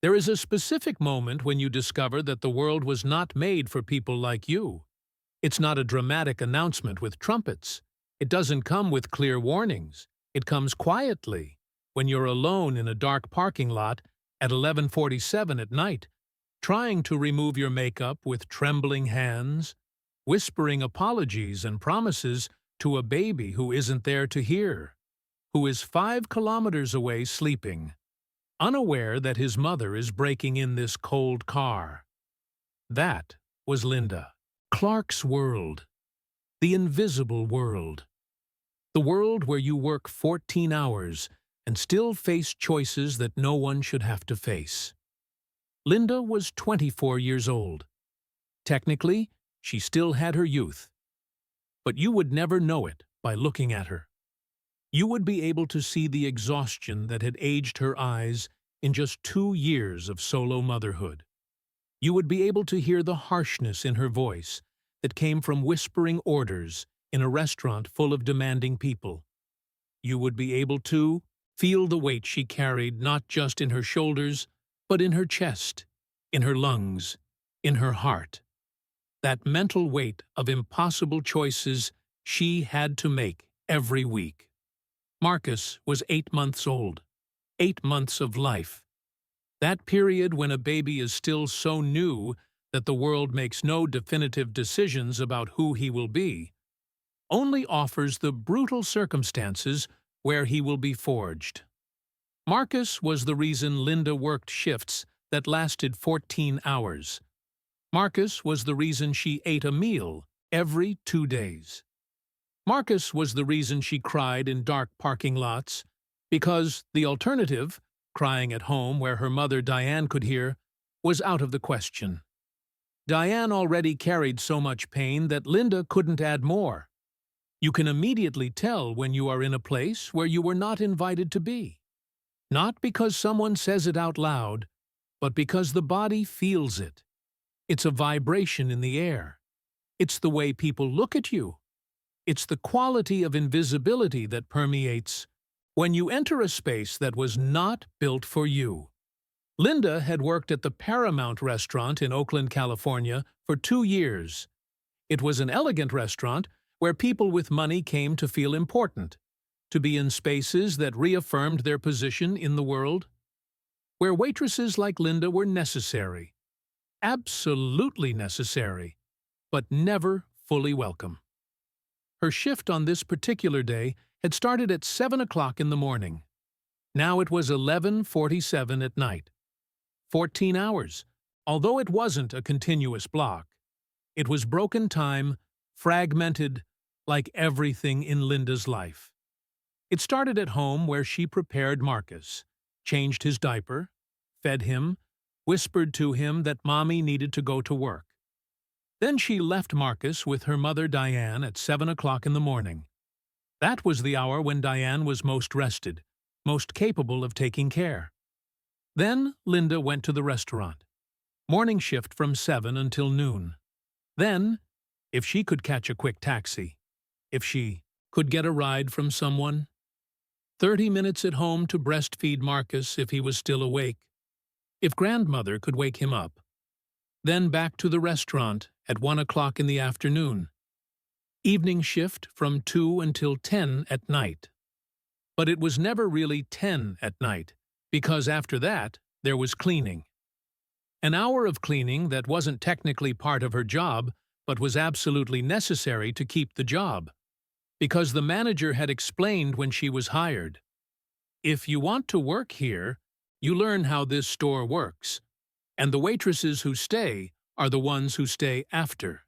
There is a specific moment when you discover that the world was not made for people like you. It's not a dramatic announcement with trumpets. It doesn't come with clear warnings. It comes quietly, when you're alone in a dark parking lot at 11:47 at night, trying to remove your makeup with trembling hands, whispering apologies and promises to a baby who isn't there to hear, who is 5 kilometers away sleeping, unaware that his mother is breaking in this cold car. That was Linda. Clark's world. The invisible world. The world where you work 14 hours and still face choices that no one should have to face. Linda was 24 years old. Technically, she still had her youth. But you would never know it by looking at her. You would be able to see the exhaustion that had aged her eyes in just 2 years of solo motherhood. You would be able to hear the harshness in her voice that came from whispering orders in a restaurant full of demanding people. You would be able to feel the weight she carried not just in her shoulders, but in her chest, in her lungs, in her heart. That mental weight of impossible choices she had to make every week. Marcus was 8 months old. 8 months of life. That period when a baby is still so new that the world makes no definitive decisions about who he will be, only offers the brutal circumstances where he will be forged. Marcus was the reason Linda worked shifts that lasted 14 hours. Marcus was the reason she ate a meal every 2 days. Marcus was the reason she cried in dark parking lots, because the alternative, crying at home where her mother Diane could hear, was out of the question. Diane already carried so much pain that Linda couldn't add more. You can immediately tell when you are in a place where you were not invited to be. Not because someone says it out loud, but because the body feels it. It's a vibration in the air. It's the way people look at you. It's the quality of invisibility that permeates when you enter a space that was not built for you. Linda had worked at the Paramount restaurant in Oakland, California, for 2 years. It was an elegant restaurant where people with money came to feel important, to be in spaces that reaffirmed their position in the world, where waitresses like Linda were necessary, absolutely necessary, but never fully welcome. Her shift on this particular day had started at 7 o'clock in the morning. Now it was 11:47 at night. 14 hours, although it wasn't a continuous block. It was broken time, fragmented, like everything in Linda's life. It started at home where she prepared Marcus, changed his diaper, fed him, whispered to him that Mommy needed to go to work. Then she left Marcus with her mother Diane at 7 o'clock in the morning. That was the hour when Diane was most rested, most capable of taking care. Then Linda went to the restaurant. Morning shift from 7 until noon. Then, if she could catch a quick taxi, if she could get a ride from someone, 30 minutes at home to breastfeed Marcus if he was still awake, if grandmother could wake him up. Then back to the restaurant at 1 o'clock in the afternoon. Evening shift from 2 until 10 at night. But it was never really 10 at night, because after that, there was cleaning. An hour of cleaning that wasn't technically part of her job, but was absolutely necessary to keep the job. Because the manager had explained when she was hired, "If you want to work here, you learn how this store works, and the waitresses who stay are the ones who stay after."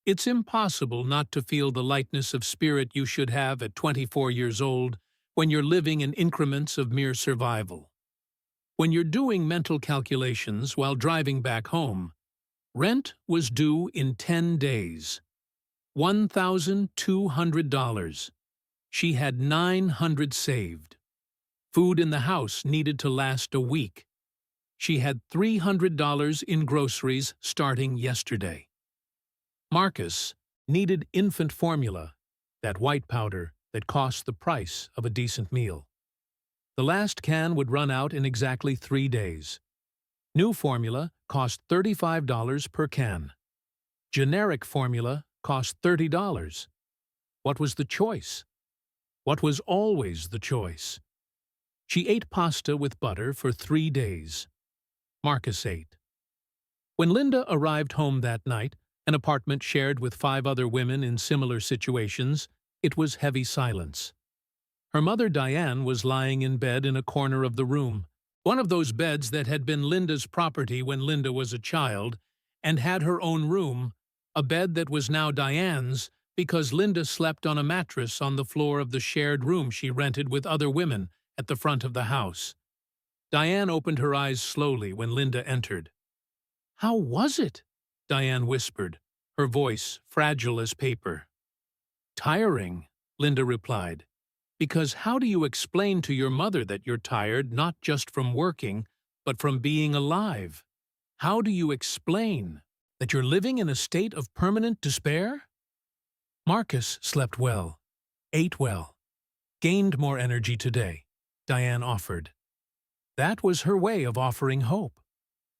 It's impossible not to feel the lightness of spirit you should have at 24 years old when you're living in increments of mere survival. When you're doing mental calculations while driving back home, rent was due in 10 days. $1,200. She had $900 saved. Food in the house needed to last a week. She had $300 in groceries starting yesterday. Marcus needed infant formula, that white powder that cost the price of a decent meal. The last can would run out in exactly 3 days. New formula cost $35 per can. Generic formula cost $30. What was the choice? What was always the choice? She ate pasta with butter for 3 days. Marcus ate. When Linda arrived home that night, an apartment shared with 5 other women in similar situations, it was heavy silence. Her mother Diane was lying in bed in a corner of the room, one of those beds that had been Linda's property when Linda was a child, and had her own room, a bed that was now Diane's because Linda slept on a mattress on the floor of the shared room she rented with other women at the front of the house. Diane opened her eyes slowly when Linda entered. "How was it?" Diane whispered, her voice fragile as paper. "Tiring," Linda replied. "Because how do you explain to your mother that you're tired not just from working, but from being alive? How do you explain that you're living in a state of permanent despair?" Marcus slept well, ate well, gained more energy today, Diane offered. That was her way of offering hope.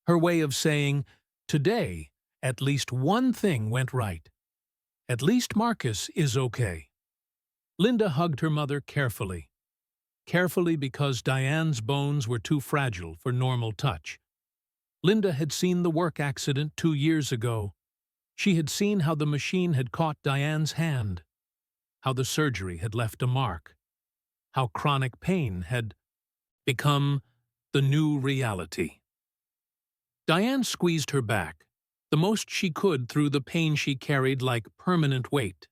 Her way of saying, today, at least one thing went right. At least Marcus is okay. Linda hugged her mother carefully. Carefully because Diane's bones were too fragile for normal touch. Linda had seen the work accident 2 years ago. She had seen how the machine had caught Diane's hand, how the surgery had left a mark, how chronic pain had become the new reality. Diane squeezed her back, the most she could through the pain she carried like permanent weight.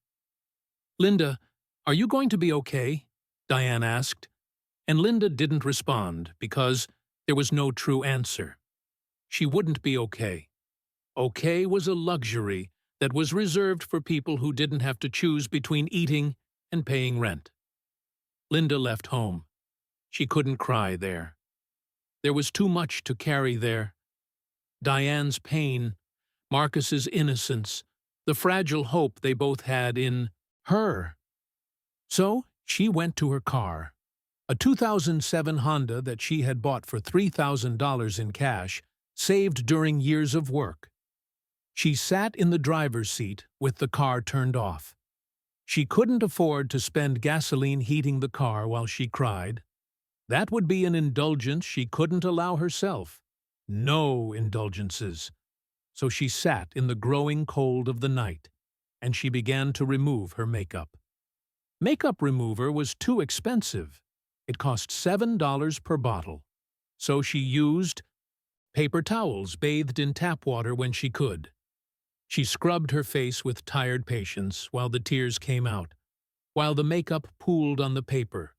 "Linda, are you going to be okay?" Diane asked, and Linda didn't respond because there was no true answer. She wouldn't be okay. Okay was a luxury that was reserved for people who didn't have to choose between eating and paying rent. Linda left home. She couldn't cry there. There was too much to carry there. Diane's pain, Marcus's innocence, the fragile hope they both had in her. So she went to her car, a 2007 Honda that she had bought for $3,000 in cash, saved during years of work. She sat in the driver's seat with the car turned off. She couldn't afford to spend gasoline heating the car while she cried. That would be an indulgence she couldn't allow herself. No indulgences. So she sat in the growing cold of the night, and she began to remove her makeup. Makeup remover was too expensive. It cost $7 per bottle. So she used paper towels bathed in tap water when she could. She scrubbed her face with tired patience while the tears came out, while the makeup pooled on the paper,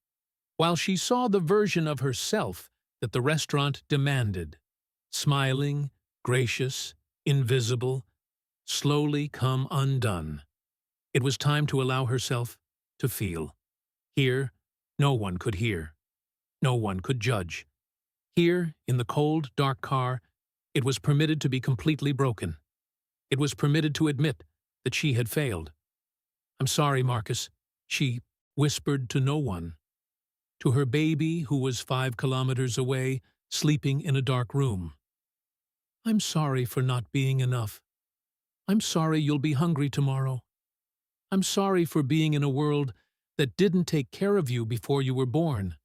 while she saw the version of herself that the restaurant demanded, smiling, gracious, invisible, slowly come undone. It was time to allow herself to feel. Here, no one could hear. No one could judge. Here, in the cold, dark car, it was permitted to be completely broken. It was permitted to admit that she had failed. "I'm sorry, Marcus," she whispered to no one. To her baby, who was 5 kilometers away, sleeping in a dark room. "I'm sorry for not being enough. I'm sorry you'll be hungry tomorrow. I'm sorry for being in a world that didn't take care of you before you were born.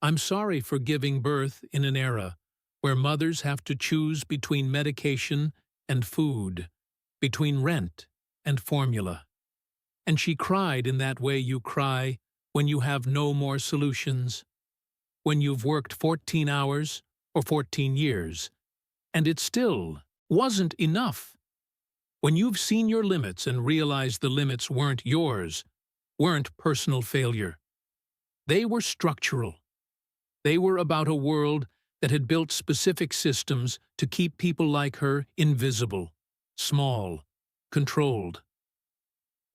I'm sorry for giving birth in an era where mothers have to choose between medication and food, between rent and formula." And she cried in that way you cry when you have no more solutions, when you've worked 14 hours or 14 years, and it still wasn't enough. When you've seen your limits and realized the limits weren't yours, weren't personal failure. They were structural. They were about a world that had built specific systems to keep people like her invisible, small, controlled.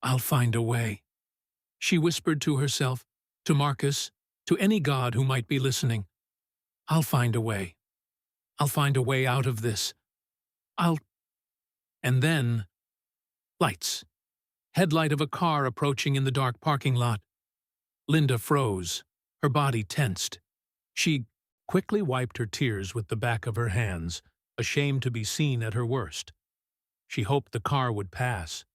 "I'll find a way," she whispered to herself, to Marcus, to any god who might be listening. "I'll find a way. I'll find a way out of this. And then, lights. Headlight of a car approaching in the dark parking lot. Linda froze, her body tensed. She quickly wiped her tears with the back of her hands, ashamed to be seen at her worst. She hoped the car would pass.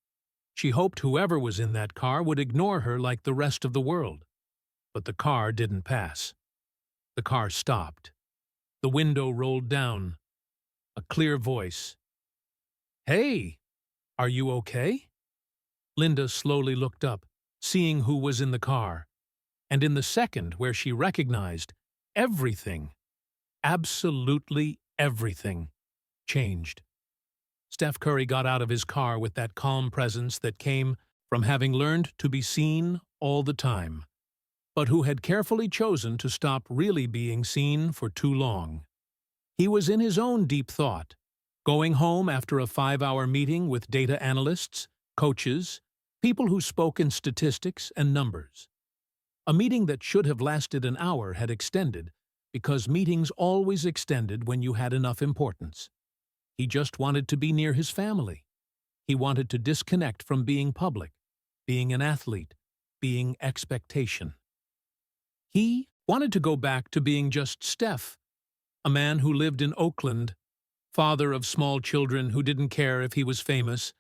She hoped whoever was in that car would ignore her like the rest of the world. But the car didn't pass. The car stopped. The window rolled down. A clear voice. "Hey, are you okay?" Linda slowly looked up, seeing who was in the car. And in the second where she recognized everything, absolutely everything, changed. Steph Curry got out of his car with that calm presence that came from having learned to be seen all the time, but who had carefully chosen to stop really being seen for too long. He was in his own deep thought, going home after a 5-hour meeting with data analysts, coaches, people who spoke in statistics and numbers. A meeting that should have lasted an hour had extended, because meetings always extended when you had enough importance. He just wanted to be near his family. He wanted to disconnect from being public, being an athlete, being expectation. He wanted to go back to being just Steph, a man who lived in Oakland, father of small children who didn't care if he was famous.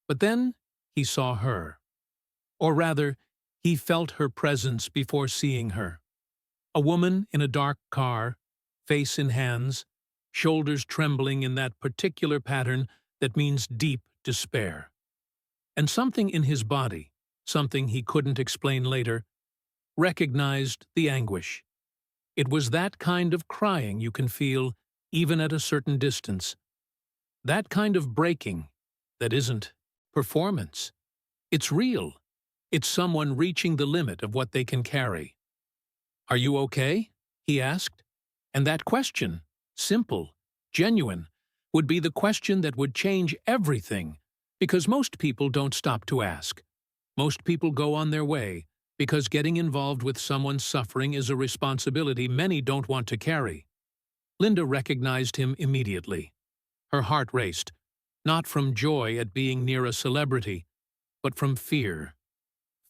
But then he saw her. Or rather, he felt her presence before seeing her. A woman in a dark car, face in hands, shoulders trembling in that particular pattern that means deep despair. And something in his body, something he couldn't explain later, recognized the anguish. It was that kind of crying you can feel even at a certain distance. That kind of breaking that isn't performance. It's real. It's someone reaching the limit of what they can carry. "Are you okay?" he asked. And that question, simple, genuine, would be the question that would change everything, because most people don't stop to ask. Most people go on their way, because getting involved with someone's suffering is a responsibility many don't want to carry. Linda recognized him immediately. Her heart raced, not from joy at being near a celebrity, but from fear.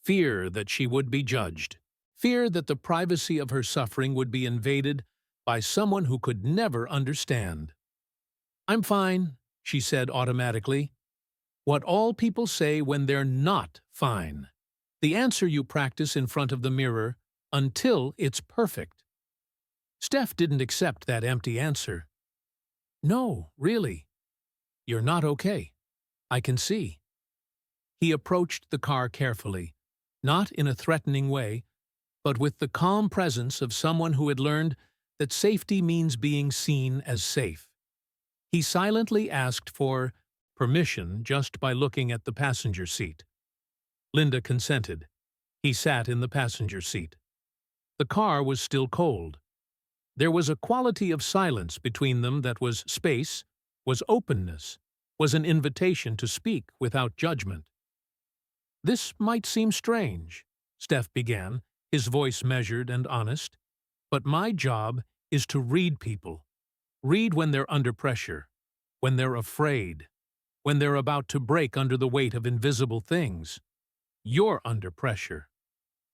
Fear that she would be judged. Fear that the privacy of her suffering would be invaded by someone who could never understand. "I'm fine," she said automatically. What all people say when they're not fine. The answer you practice in front of the mirror until it's perfect. Steph didn't accept that empty answer. "No, really. You're not okay. I can see." He approached the car carefully, not in a threatening way, but with the calm presence of someone who had learned that safety means being seen as safe. He silently asked for permission just by looking at the passenger seat. Linda consented. He sat in the passenger seat. The car was still cold. There was a quality of silence between them that was space, was openness, was an invitation to speak without judgment. "This might seem strange," Steph began, his voice measured and honest, "but my job is to read people. Read when they're under pressure, when they're afraid, when they're about to break under the weight of invisible things. You're under pressure.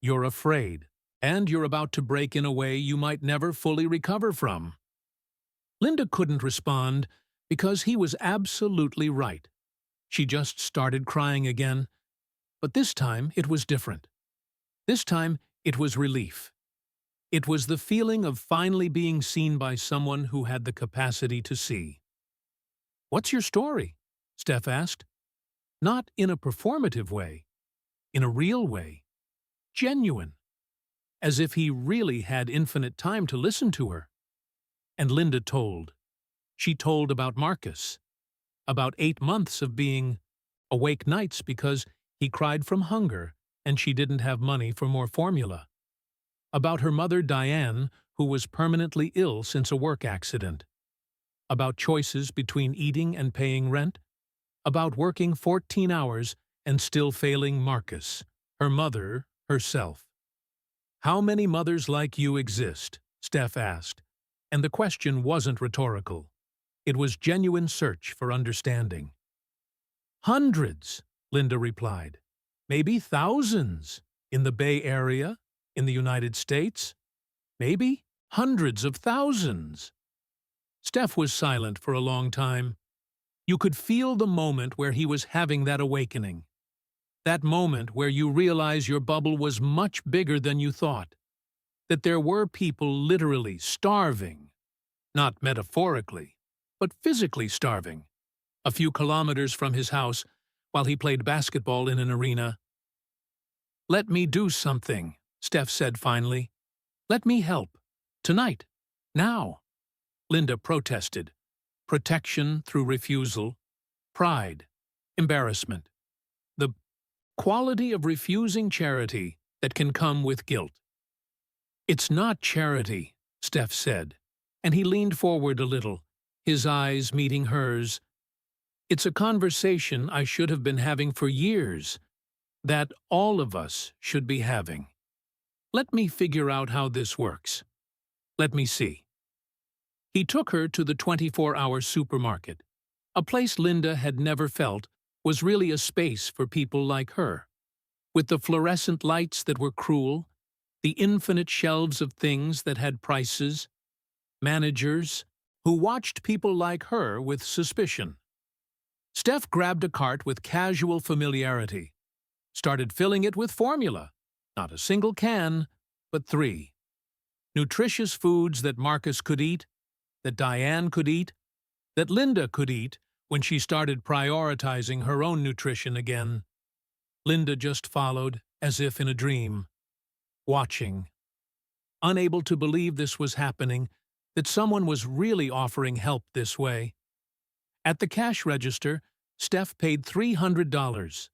You're afraid, and you're about to break in a way you might never fully recover from." Linda couldn't respond because he was absolutely right. She just started crying again, but this time it was different. This time it was relief. It was the feeling of finally being seen by someone who had the capacity to see. "What's your story?" Steph asked. Not in a performative way, in a real way, genuine, as if he really had infinite time to listen to her. And Linda told. She told about Marcus, about 8 months of being awake nights because he cried from hunger and she didn't have money for more formula. About her mother Diane, who was permanently ill since a work accident. About choices between eating and paying rent. About working 14 hours and still failing Marcus, her mother, herself. "How many mothers like you exist?" Steph asked, and the question wasn't rhetorical. It was genuine search for understanding. "Hundreds," Linda replied. "Maybe thousands. In the Bay Area, in the United States. Maybe Hundreds of thousands. Steph was silent for a long time. You could feel the moment where he was having that awakening. That moment where you realize your bubble was much bigger than you thought. That there were people literally starving. Not metaphorically, but physically starving. A few kilometers from his house, while he played basketball in an arena. "Let me do something," Steph said finally. "Let me help. Tonight. Now." Linda protested. Protection through refusal. Pride. Embarrassment. The quality of refusing charity that can come with guilt. "It's not charity," Steph said, and he leaned forward a little, his eyes meeting hers. "It's a conversation I should have been having for years, that all of us should be having. Let me figure out how this works. Let me see." He took her to the 24-hour supermarket, a place Linda had never felt was really a space for people like her, with the fluorescent lights that were cruel, the infinite shelves of things that had prices, managers who watched people like her with suspicion. Steph grabbed a cart with casual familiarity, started filling it with formula, not a single can, but 3. Nutritious foods that Marcus could eat, that Diane could eat, that Linda could eat when she started prioritizing her own nutrition again. Linda just followed, as if in a dream, watching, unable to believe this was happening, that someone was really offering help this way. At the cash register, Steph paid $300.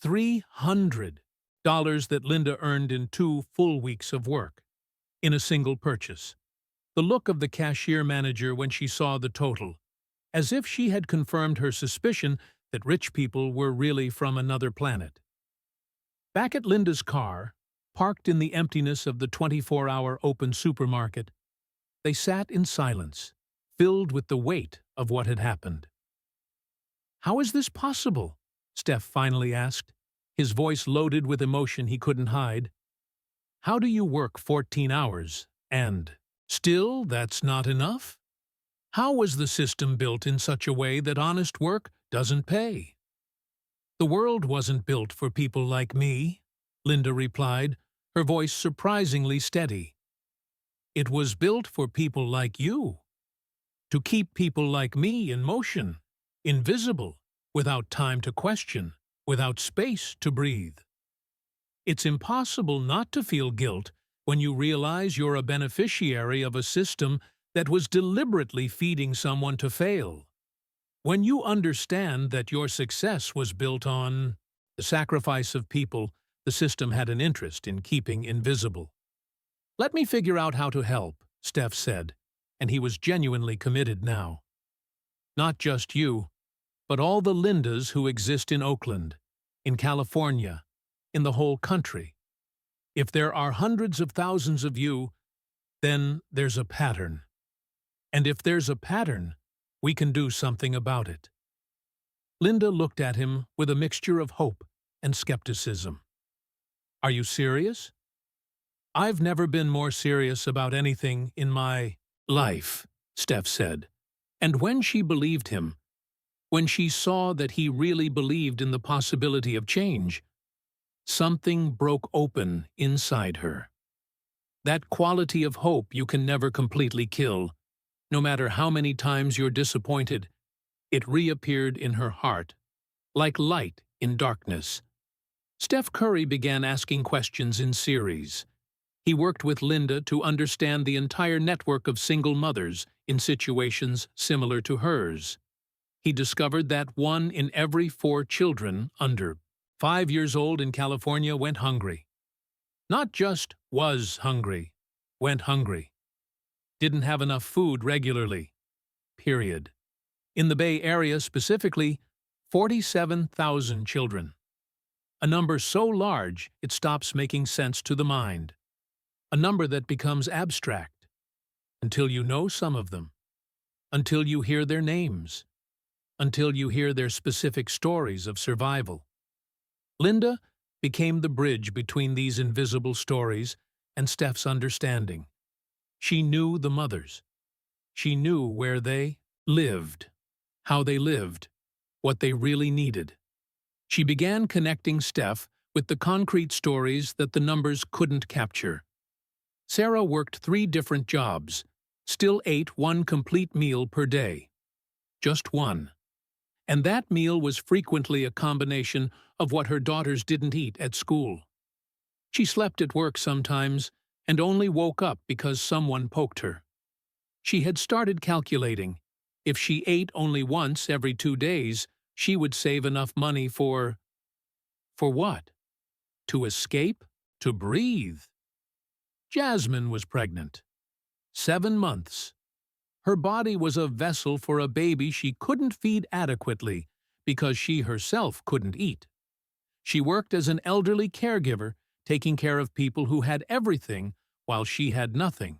$300 that Linda earned in 2 full weeks of work, in a single purchase. The look of the cashier manager when she saw the total, as if she had confirmed her suspicion that rich people were really from another planet. Back at Linda's car, parked in the emptiness of the 24-hour open supermarket, they sat in silence, filled with the weight of what had happened. "How is this possible?" Steph finally asked, his voice loaded with emotion he couldn't hide. "How do you work 14 hours, and still that's not enough? How was the system built in such a way that honest work doesn't pay?" "The world wasn't built for people like me," Linda replied, her voice surprisingly steady. "It was built for people like you. To keep people like me in motion, invisible, without time to question, without space to breathe. It's impossible not to feel guilt when you realize you're a beneficiary of a system that was deliberately feeding someone to fail. When you understand that your success was built on the sacrifice of people the system had an interest in keeping invisible." "Let me figure out how to help," Steph said, and he was genuinely committed now. "Not just you, but all the Lindas who exist in Oakland, in California, in the whole country. If there are hundreds of thousands of you, then there's a pattern. And if there's a pattern, we can do something about it." Linda looked at him with a mixture of hope and skepticism. "Are you serious?" "I've never been more serious about anything in my life," Steph said. And when she believed him, when she saw that he really believed in the possibility of change, something broke open inside her. That quality of hope you can never completely kill. No matter how many times you're disappointed, it reappeared in her heart, like light in darkness. Steph Curry began asking questions in series. He worked with Linda to understand the entire network of single mothers in situations similar to hers. He discovered that 1 in every 4 children under 5 years old in California went hungry. Not just was hungry, went hungry. Didn't have enough food regularly. Period. In the Bay Area specifically, 47,000 children. A number so large it stops making sense to the mind. A number that becomes abstract, until you know some of them, until you hear their names, until you hear their specific stories of survival. Linda became the bridge between these invisible stories and Steph's understanding. She knew the mothers. She knew where they lived, how they lived, what they really needed. She began connecting Steph with the concrete stories that the numbers couldn't capture. Sarah worked 3 different jobs, still ate 1 complete meal per day. Just 1. And that meal was frequently a combination of what her daughters didn't eat at school. She slept at work sometimes and only woke up because someone poked her. She had started calculating. If she ate only once every 2 days, she would save enough money for what? To escape? To breathe? Jasmine was pregnant. 7 months. Her body was a vessel for a baby she couldn't feed adequately because she herself couldn't eat. She worked as an elderly caregiver, taking care of people who had everything while she had nothing.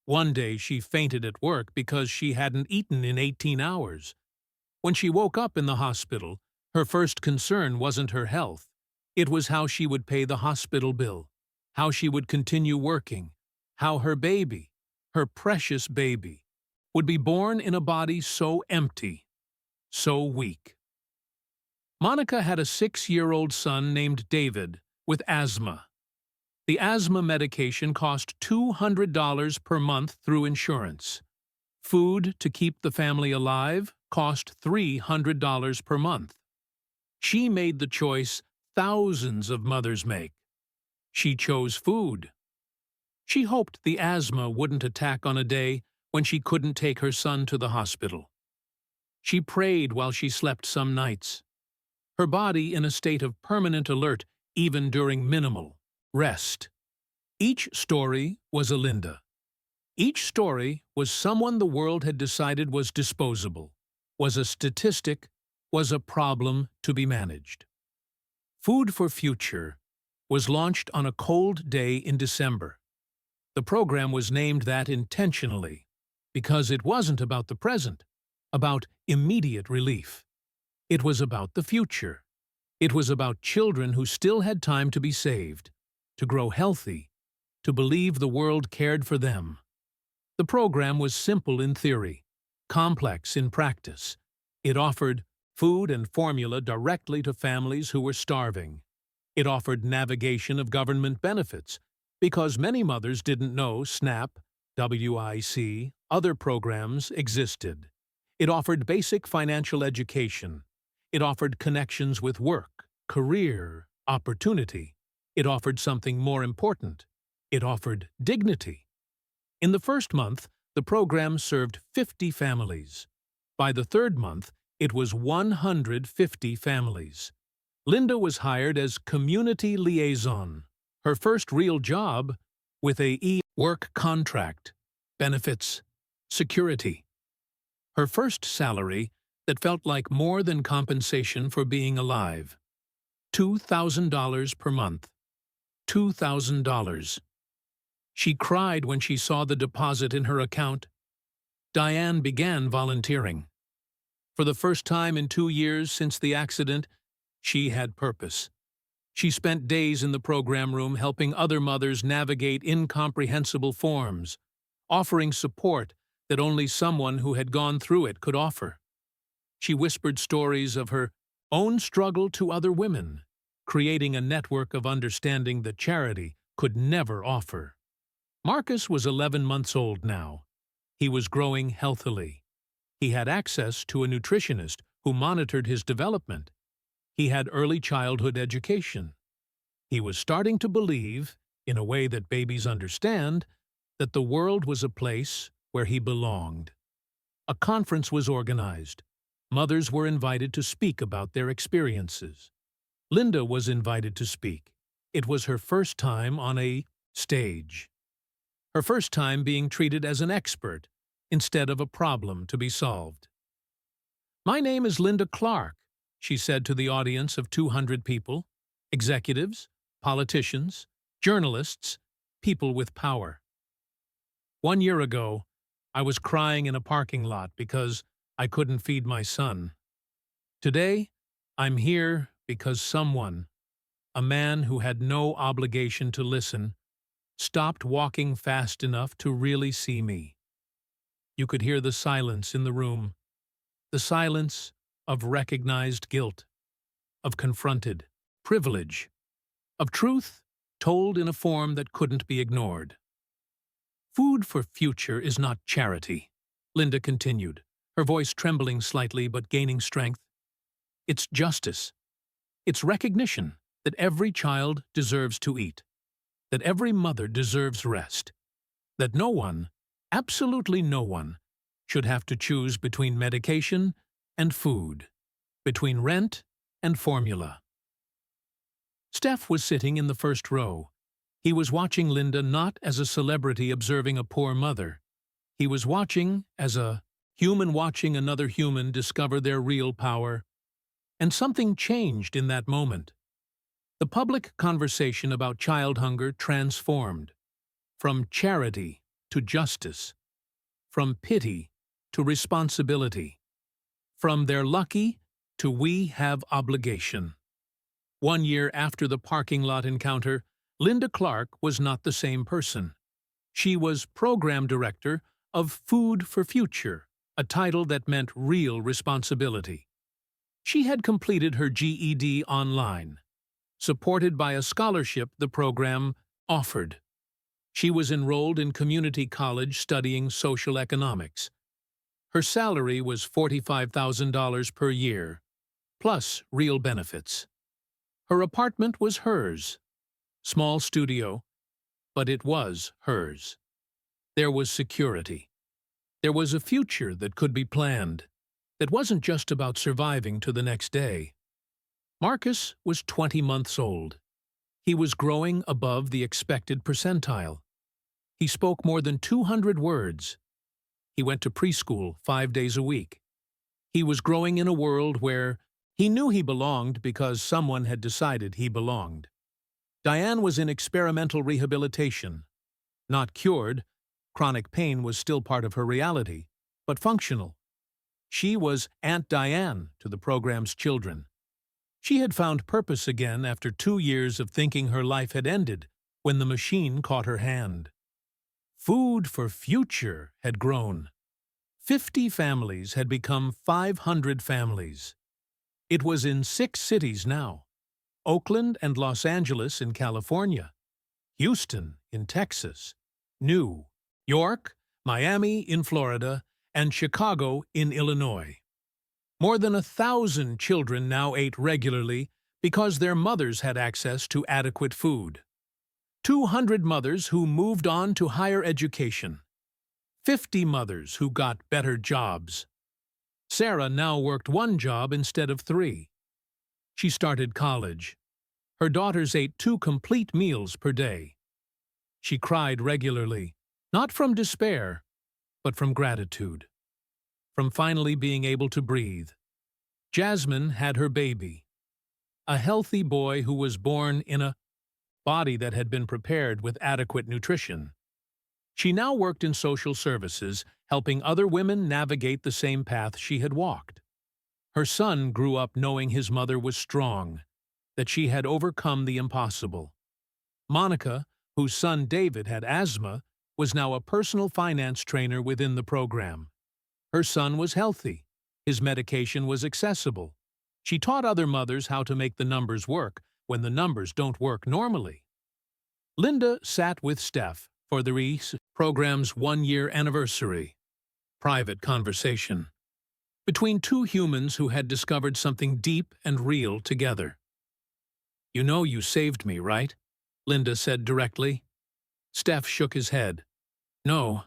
One day she fainted at work because she hadn't eaten in 18 hours. When she woke up in the hospital, her first concern wasn't her health. It was how she would pay the hospital bill, how she would continue working, how her baby, her precious baby, would be born in a body so empty, so weak. Monica had a 6-year-old son named David with asthma. The asthma medication cost $200 per month through insurance. Food to keep the family alive cost $300 per month. She made the choice thousands of mothers make. She chose food. She hoped the asthma wouldn't attack on a day when she couldn't take her son to the hospital. She prayed while she slept some nights, her body in a state of permanent alert even during minimal rest. Each story was a Linda. Each story was someone the world had decided was disposable, was a statistic, was a problem to be managed. Food for Future was launched on a cold day in December. The program was named that intentionally because it wasn't about the present, about immediate relief. It was about the future. It was about children who still had time to be saved, to grow healthy, to believe the world cared for them. The program was simple in theory, complex in practice. It offered food and formula directly to families who were starving. It offered navigation of government benefits, because many mothers didn't know SNAP, WIC, other programs existed. It offered basic financial education. It offered connections with work, career, opportunity. It offered something more important. It offered dignity. In the first month, the program served 50 families. By the 3rd month, it was 150 families. Linda was hired as community liaison, her first real job with a work contract, benefits, security. Her first salary that felt like more than compensation for being alive. $2,000 per month. $2,000. She cried when she saw the deposit in her account. Diane began volunteering. For the first time in 2 years since the accident, she had purpose. She spent days in the program room helping other mothers navigate incomprehensible forms, offering support that only someone who had gone through it could offer. She whispered stories of her own struggle to other women, creating a network of understanding that charity could never offer. Marcus was 11 months old now. He was growing healthily. He had access to a nutritionist who monitored his development. He had early childhood education. He was starting to believe, in a way that babies understand, that the world was a place where he belonged. A conference was organized. Mothers were invited to speak about their experiences. Linda was invited to speak. It was her first time on a stage. Her first time being treated as an expert instead of a problem to be solved. "My name is Linda Clark," she said to the audience of 200 people, executives, politicians, journalists, people with power. "1 year ago, I was crying in a parking lot because I couldn't feed my son. Today, I'm here because someone, a man who had no obligation to listen, stopped walking fast enough to really see me. You could hear the silence in the room, the silence of recognized guilt, of confronted privilege, of truth told in a form that couldn't be ignored. Food for future is not charity, Linda continued, her voice trembling slightly but gaining strength. It's justice. It's recognition that every child deserves to eat, that every mother deserves rest, that no one, absolutely no one, should have to choose between medication and food, between rent and formula. Steph was sitting in the first row. He was watching Linda not as a celebrity observing a poor mother. He was watching as a human watching another human discover their real power. And something changed in that moment. The public conversation about child hunger transformed, from charity to justice, from pity to responsibility, from they're lucky to we have obligation. 1 year after the parking lot encounter, Linda Clark was not the same person. She was program director of Food for Future, a title that meant real responsibility. She had completed her GED online, supported by a scholarship the program offered. She was enrolled in community college studying social economics. Her salary was $45,000 per year, plus real benefits. Her apartment was hers. Small studio, but it was hers. There was security. There was a future that could be planned, that wasn't just about surviving to the next day. Marcus was 20 months old. He was growing above the expected percentile. He spoke more than 200 words. He went to preschool 5 days a week. He was growing in a world where he knew he belonged because someone had decided he belonged. Diane was in experimental rehabilitation. Not cured, chronic pain was still part of her reality, but functional. She was Aunt Diane to the program's children. She had found purpose again after 2 years of thinking her life had ended when the machine caught her hand. Food for Future had grown. 50 families had become 500 families. It was in 6 cities now: Oakland and Los Angeles in California, Houston in Texas, New York, Miami in Florida, and Chicago in Illinois. More than 1,000 children now ate regularly because their mothers had access to adequate food. 200 mothers who moved on to higher education. 50 mothers who got better jobs. Sarah now worked 1 job instead of 3. She started college. Her daughters ate 2 complete meals per day. She cried regularly, not from despair, but from gratitude, from finally being able to breathe. Jasmine had her baby, a healthy boy who was born in a body that had been prepared with adequate nutrition. She now worked in social services, helping other women navigate the same path she had walked. Her son grew up knowing his mother was strong, that she had overcome the impossible. Monica, whose son David had asthma, was now a personal finance trainer within the program. Her son was healthy. His medication was accessible. She taught other mothers how to make the numbers work when the numbers don't work normally. Linda sat with Steph for the program's 1-year anniversary. Private conversation between 2 humans who had discovered something deep and real together. "You know you saved me, right?" Linda said directly. Steph shook his head. "No,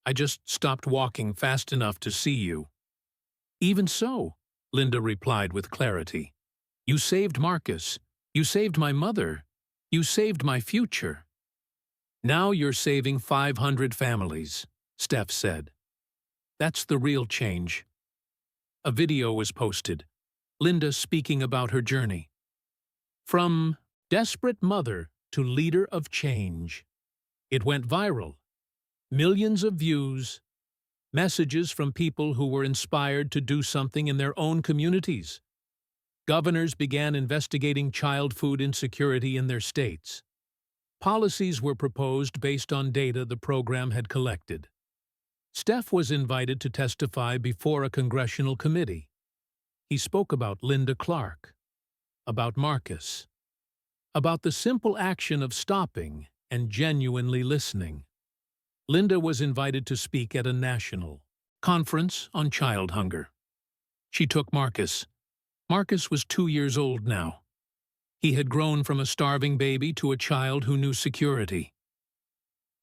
I just stopped walking fast enough to see you." "Even so," Linda replied with clarity. "You saved Marcus. You saved my mother. You saved my future." "Now you're saving 500 families," Steph said. "That's the real change." A video was posted, Linda speaking about her journey. From desperate mother to leader of change. It went viral. Millions of views, messages from people who were inspired to do something in their own communities. Governors began investigating child food insecurity in their states. Policies were proposed based on data the program had collected. Steph was invited to testify before a congressional committee. He spoke about Linda Clark, about Marcus, about the simple action of stopping and genuinely listening. Linda was invited to speak at a national conference on child hunger. She took Marcus. Marcus was 2 years old now. He had grown from a starving baby to a child who knew security.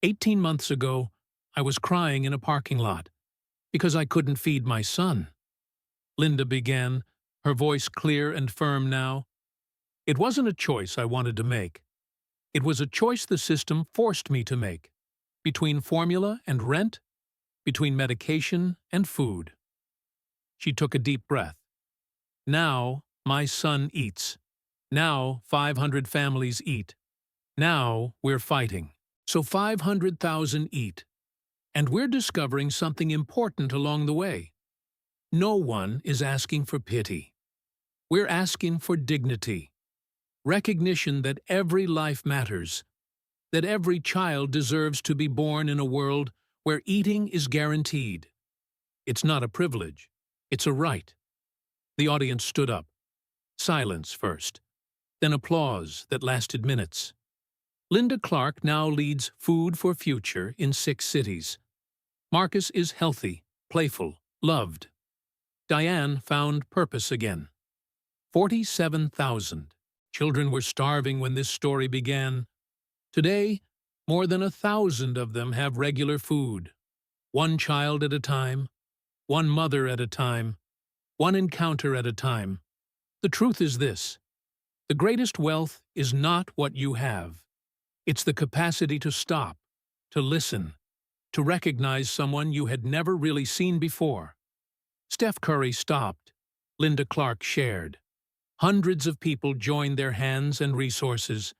18 months ago, I was crying in a parking lot because I couldn't feed my son. Linda began, her voice clear and firm now. It wasn't a choice I wanted to make. It was a choice the system forced me to make, between formula and rent, between medication and food. She took a deep breath. Now, my son eats. Now, 500 families eat. Now, we're fighting. So 500,000 eat. And we're discovering something important along the way. No one is asking for pity. We're asking for dignity. Recognition that every life matters. That every child deserves to be born in a world where eating is guaranteed. It's not a privilege. It's a right. The audience stood up. Silence first. Then applause that lasted minutes. Linda Clark now leads Food for Future in 6 cities. Marcus is healthy, playful, loved. Diane found purpose again. 47,000 children were starving when this story began. Today, more than 1,000 of them have regular food. One child at a time, one mother at a time, one encounter at a time. The truth is this: the greatest wealth is not what you have. It's the capacity to stop, to listen, to recognize someone you had never really seen before. Steph Curry stopped. Linda Clark shared. Hundreds of people joined their hands and resources,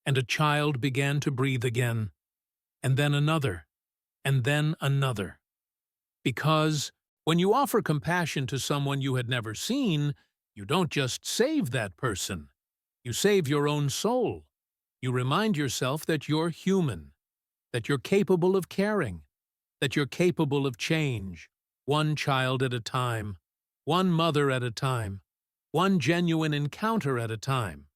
and a child began to breathe again. And then another, and then another. Because when you offer compassion to someone you had never seen, you don't just save that person. You save your own soul. You remind yourself that you're human, that you're capable of caring, that you're capable of change, one child at a time, one mother at a time, one genuine encounter at a time.